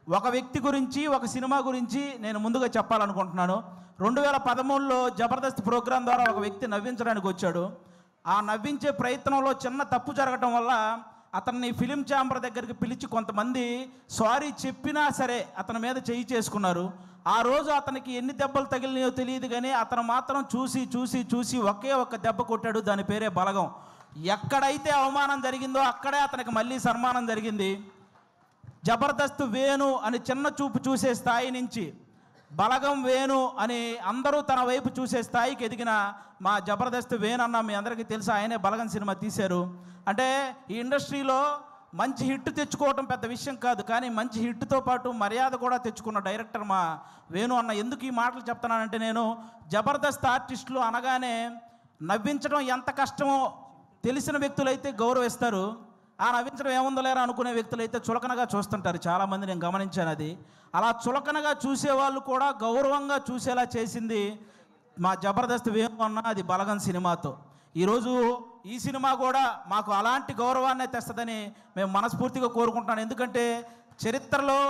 ఒక వ్యక్తి గురించి, ఒక సినిమా గురించి నేను ముందుగా చెప్పాలనుకుంటున్నాను. 2013లో జబర్దస్త్ ప్రోగ్రాం ద్వారా ఒక వ్యక్తి నవ్వించడానికి వచ్చాడు. ఆ నవ్వించే ప్రయత్నంలో చిన్న తప్పు జరగటం వల్ల అతన్ని ఫిలిం ఛాంబర్ దగ్గరికి పిలిచి కొంతమంది సారీ చెప్పినా సరే అతని మీద చేయి చేసుకున్నారు. ఆ రోజు అతనికి ఎన్ని దెబ్బలు తగిలినాయో తెలియదు, కానీ అతను మాత్రం చూసి చూసి చూసి ఒకే ఒక్క దెబ్బ కొట్టాడు. దాని పేరే బలగం. ఎక్కడైతే అవమానం జరిగిందో అక్కడే అతనికి మళ్ళీ సన్మానం జరిగింది. జబర్దస్త్ వేణు అని చిన్న చూపు చూసే స్థాయి నుంచి బలగం వేణు అని అందరూ తన వైపు చూసే స్థాయికి ఎదిగిన మా జబర్దస్త్ వేణు అన్న మీ అందరికీ తెలుసు. ఆయనే బలగం సినిమా తీశారు. అంటే ఈ ఇండస్ట్రీలో మంచి హిట్ తెచ్చుకోవటం పెద్ద విషయం కాదు, కానీ మంచి హిట్తో పాటు మర్యాద కూడా తెచ్చుకున్న డైరెక్టర్ మా వేణు అన్న. ఎందుకు ఈ మాటలు చెప్తున్నానంటే, నేను జబర్దస్త్ ఆర్టిస్టులు అనగానే నవ్వించడం ఎంత కష్టమో తెలిసిన వ్యక్తులైతే గౌరవిస్తారు. ఆ నవ్వించడం ఏముందో లేరా అనుకునే వ్యక్తులైతే చులకనగా చూస్తుంటారు. చాలామంది నేను గమనించాను. అది అలా చులకనగా చూసేవాళ్ళు కూడా గౌరవంగా చూసేలా చేసింది మా జబర్దస్త్ వేణు అన్న. అది బలగం సినిమాతో. ఈరోజు ఈ సినిమా కూడా మాకు అలాంటి గౌరవాన్ని తెస్తుందని మేము మనస్ఫూర్తిగా కోరుకుంటున్నాను. ఎందుకంటే చరిత్రలో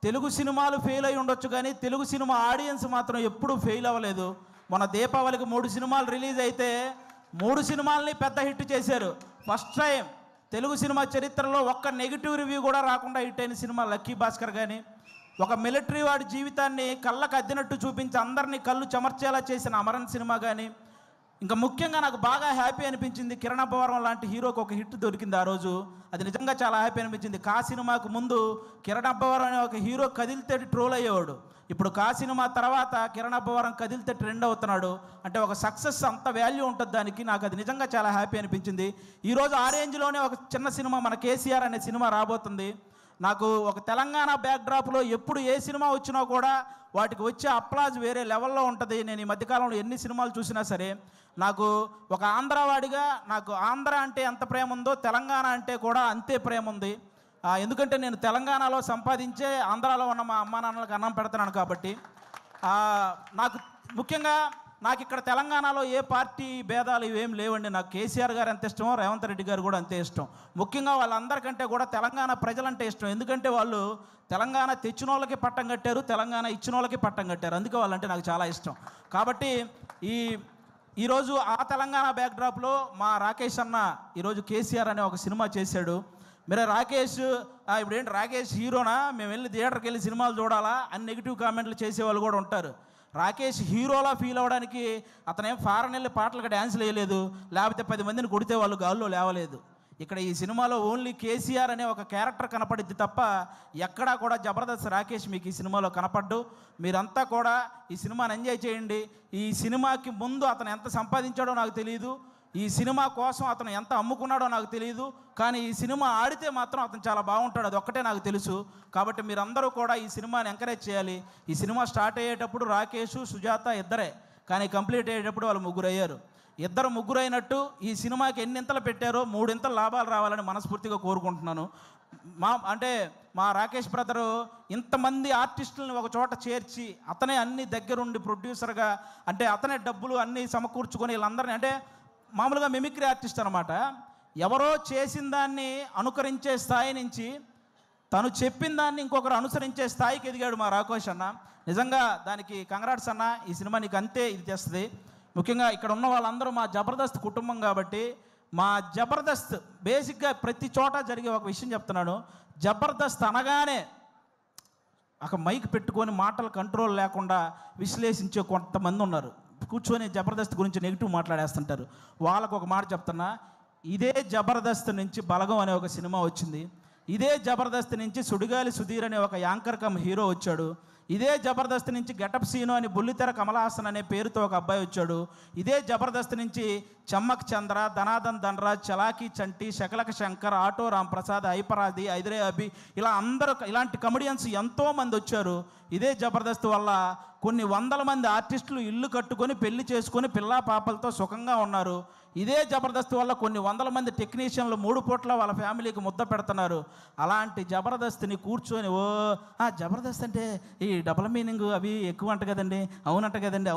తెలుగు సినిమాలు ఫెయిల్ అయి ఉండొచ్చు, కానీ తెలుగు సినిమా ఆడియన్స్ మాత్రం ఎప్పుడూ ఫెయిల్ అవ్వలేదు. మన దీపావళికి 3 సినిమాలు రిలీజ్ అయితే 3 సినిమాలని పెద్ద హిట్ చేశారు. ఫస్ట్ టైం తెలుగు సినిమా చరిత్రలో ఒక్క నెగిటివ్ రివ్యూ కూడా రాకుండా హిట్ అయిన సినిమా లక్కీ భాస్కర్. కానీ ఒక మిలిటరీ వాడి జీవితాన్ని కళ్ళకు అద్దినట్టు చూపించి అందరినీ కళ్ళు చెమర్చేలా చేసిన అమరన్ సినిమా. కానీ ఇంకా ముఖ్యంగా నాకు బాగా హ్యాపీ అనిపించింది, కిరణ్ అబ్బవరం లాంటి హీరోకి ఒక హిట్ దొరికింది ఆ రోజు. అది నిజంగా చాలా హ్యాపీ అనిపించింది. కా సినిమాకు ముందు కిరణ్ అబ్బవరం అనే ఒక హీరో కదిలితే ట్రోల్ అయ్యేవాడు. ఇప్పుడు కా సినిమా తర్వాత కిరణ్ అబ్బవరం కదిలితే ట్రెండ్ అవుతున్నాడు. అంటే ఒక సక్సెస్ అంత వాల్యూ ఉంటుంది దానికి. నాకు అది నిజంగా చాలా హ్యాపీ అనిపించింది. ఈరోజు ఆ రేంజ్లోనే ఒక చిన్న సినిమా మన కేసీఆర్ అనే సినిమా రాబోతుంది. నాకు ఒక తెలంగాణ బ్యాక్డ్రాప్లో ఎప్పుడు ఏ సినిమా వచ్చినా కూడా వాటికి వచ్చే అప్లాజ్ వేరే లెవెల్లో ఉంటుంది. నేను ఈ మధ్యకాలంలో ఎన్ని సినిమాలు చూసినా సరే నాకు ఒక ఆంధ్రవాడిగా నాకు ఆంధ్ర అంటే ఎంత ప్రేమ ఉందో తెలంగాణ అంటే కూడా అంతే ప్రేమ ఉంది. ఎందుకంటే నేను తెలంగాణలో సంపాదించే ఆంధ్రాలో ఉన్న మా అమ్మా నాన్నలకు అన్నం పెడుతున్నాను కాబట్టి. నాకు ముఖ్యంగా నాకు ఇక్కడ తెలంగాణలో ఏ పార్టీ భేదాలు ఇవేం లేవండి. నాకు కేసీఆర్ గారు ఎంత ఇష్టమో రేవంత్ రెడ్డి గారు కూడా అంతే ఇష్టం. ముఖ్యంగా వాళ్ళందరికంటే కూడా తెలంగాణ ప్రజలంటే ఇష్టం. ఎందుకంటే వాళ్ళు తెలంగాణ తెచ్చిన వాళ్ళకి పట్టం కట్టారు, తెలంగాణ ఇచ్చిన వాళ్ళకి పట్టం కట్టారు. అందుకే వాళ్ళంటే నాకు చాలా ఇష్టం. కాబట్టి ఈరోజు ఆ తెలంగాణ బ్యాక్డ్రాప్లో మా రాకేష్ అన్న ఈరోజు కేసీఆర్ అనే ఒక సినిమా చేశాడు. మీరు రాకేష్ ఇప్పుడేంటి రాకేష్ హీరోనా, మేము వెళ్ళి థియేటర్కి వెళ్ళి సినిమాలు చూడాలా అని నెగిటివ్ కామెంట్లు చేసేవాళ్ళు కూడా ఉంటారు. రాకేష్ హీరోలా ఫీల్ అవ్వడానికి అతనేం ఫారెన్ వెళ్ళి పాటలకు డ్యాన్స్లు వేయలేదు, లేకపోతే 10 మందిని కొడితే వాళ్ళు గాల్లో లేవలేదు. ఇక్కడ ఈ సినిమాలో ఓన్లీ కేసీఆర్ అనే ఒక క్యారెక్టర్ కనపడిద్ది తప్ప ఎక్కడా కూడా జబర్దస్త్ రాకేష్ మీకు ఈ సినిమాలో కనపడ్డు. మీరంతా కూడా ఈ సినిమాని ఎంజాయ్ చేయండి. ఈ సినిమాకి ముందు అతను ఎంత సంపాదించాడో నాకు తెలియదు, ఈ సినిమా కోసం అతను ఎంత అమ్ముకున్నాడో నాకు తెలియదు, కానీ ఈ సినిమా ఆడితే మాత్రం అతను చాలా బాగుంటాడు, అది ఒక్కటే నాకు తెలుసు. కాబట్టి మీరందరూ కూడా ఈ సినిమాని ఎంకరేజ్ చేయాలి. ఈ సినిమా స్టార్ట్ అయ్యేటప్పుడు రాకేష్, సుజాత ఇద్దరే, కానీ కంప్లీట్ అయ్యేటప్పుడు వాళ్ళు 3 అయ్యారు. 2 అయినట్టు ఈ సినిమాకి ఎన్నింతలు పెట్టారో 3 లాభాలు రావాలని మనస్ఫూర్తిగా కోరుకుంటున్నాను. మా రాకేష్ బ్రదరు ఇంతమంది ఆర్టిస్టులను ఒక చోట చేర్చి అతనే అన్ని దగ్గరుండి ప్రొడ్యూసర్గా, అంటే అతనే డబ్బులు అన్నీ సమకూర్చుకొని వీళ్ళందరినీ, అంటే మామూలుగా మిమిక్రీ ఆర్టిస్ట్ అనమాట. ఎవరో చేసిన దాన్ని అనుకరించే స్థాయి నుంచి తను చెప్పిన దాన్ని ఇంకొకరు అనుసరించే స్థాయికి ఎదిగాడు మా రాకేష్ అన్న. నిజంగా దానికి కంగ్రాట్స్ అన్న. ఈ సినిమా నీకు అంతే ఇది తెస్తుంది. ముఖ్యంగా ఇక్కడ ఉన్న వాళ్ళందరూ మా జబర్దస్త్ కుటుంబం కాబట్టి మా జబర్దస్త్ బేసిక్గా ప్రతి చోట జరిగే ఒక విషయం చెప్తున్నాను. జబర్దస్త్ అనగానే ఒక మైక్ పెట్టుకొని మాటలు కంట్రోల్ లేకుండా విశ్లేషించే కొంతమంది ఉన్నారు. కూర్చొని జబర్దస్త్ గురించి నెగిటివ్ మాట్లాడేస్తుంటారు. వాళ్ళకు ఒక మాట చెప్తున్నా, ఇదే జబర్దస్త్ నుంచి బలగం అనే ఒక సినిమా వచ్చింది. ఇదే జబర్దస్త్ నుంచి సుడిగాలి సుధీర్ అనే ఒక యాంకర్ కమ్ హీరో వచ్చాడు. ఇదే జబర్దస్త్ నుంచి గెటప్ సీను అని బుల్లితెర కమలాసన్ అనే పేరుతో ఒక అబ్బాయి వచ్చాడు. ఇదే జబర్దస్త్ నుంచి చమ్మక్ చంద్ర, ధనాదన్ ధనరాజ్, చలాకీ చంటి, శకలక శంకర్, ఆటో రాంప్రసాద్, హైపరాది, ఐదరే అభి, ఇలా అందరూ ఇలాంటి కమెడియన్స్ ఎంతోమంది వచ్చారు. ఇదే జబర్దస్త్ వల్ల కొన్ని వందల మంది ఆర్టిస్టులు ఇల్లు కట్టుకొని పెళ్లి చేసుకొని పిల్లా పాపలతో సుఖంగా ఉన్నారు. ఇదే జబర్దస్త్ వల్ల కొన్ని వందల మంది టెక్నీషియన్లు 3 పూట్ల వాళ్ళ ఫ్యామిలీకి ముద్ద పెడుతున్నారు. అలాంటి జబర్దస్త్ని కూర్చొని జబర్దస్త్ అంటే ఈ డబుల్ మీనింగ్ అవి ఎక్కువ అంట కదండి, అవునంట కదండి,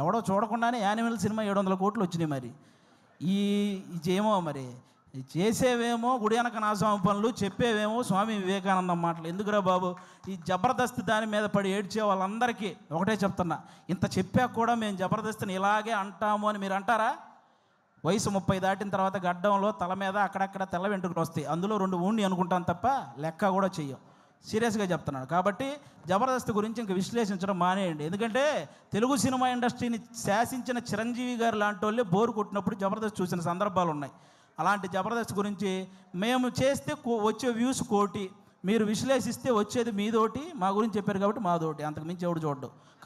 ఎవడో చూడకుండానే యానిమల్ సినిమా 700 కోట్లు వచ్చినాయి. మరి ఏమో మరి చేసేవేమో గుడి వెనక నాశనం పనులు, చెప్పేవేమో స్వామి వివేకానందం మాటలు. ఎందుకురా బాబు, ఈ జబర్దస్త్ దాని మీద పడి ఏడ్చే వాళ్ళందరికీ ఒకటే చెప్తున్నా, ఇంత చెప్పాక కూడా మేము జబర్దస్త్ని ఇలాగే అంటాము అని మీరు అంటారా? వయసు 30 దాటిన తర్వాత గడ్డంలో తల మీద అక్కడక్కడ తెల్ల వెంట్రుకలు వస్తాయి, అందులో 2 ఊండి అనుకుంటాను తప్ప లెక్క కూడా చెయ్యం. సీరియస్గా చెప్తున్నాను. కాబట్టి జబర్దస్త్ గురించి ఇంక విశ్లేషించడం మానేయండి. ఎందుకంటే తెలుగు సినిమా ఇండస్ట్రీని శాసించిన చిరంజీవి గారు లాంటి వాళ్ళే బోరు కొట్టినప్పుడు జబర్దస్త్ చూసిన సందర్భాలు ఉన్నాయి. అలాంటి జబర్దస్త్ గురించి మేము చేస్తే వచ్చే వ్యూస్ 1 కోటి, మీరు విశ్లేషిస్తే వచ్చేది మీదోటి, మా గురించి చెప్పారు కాబట్టి మాదోటి, అంతకు మించి ఎవడు చూడ్డు.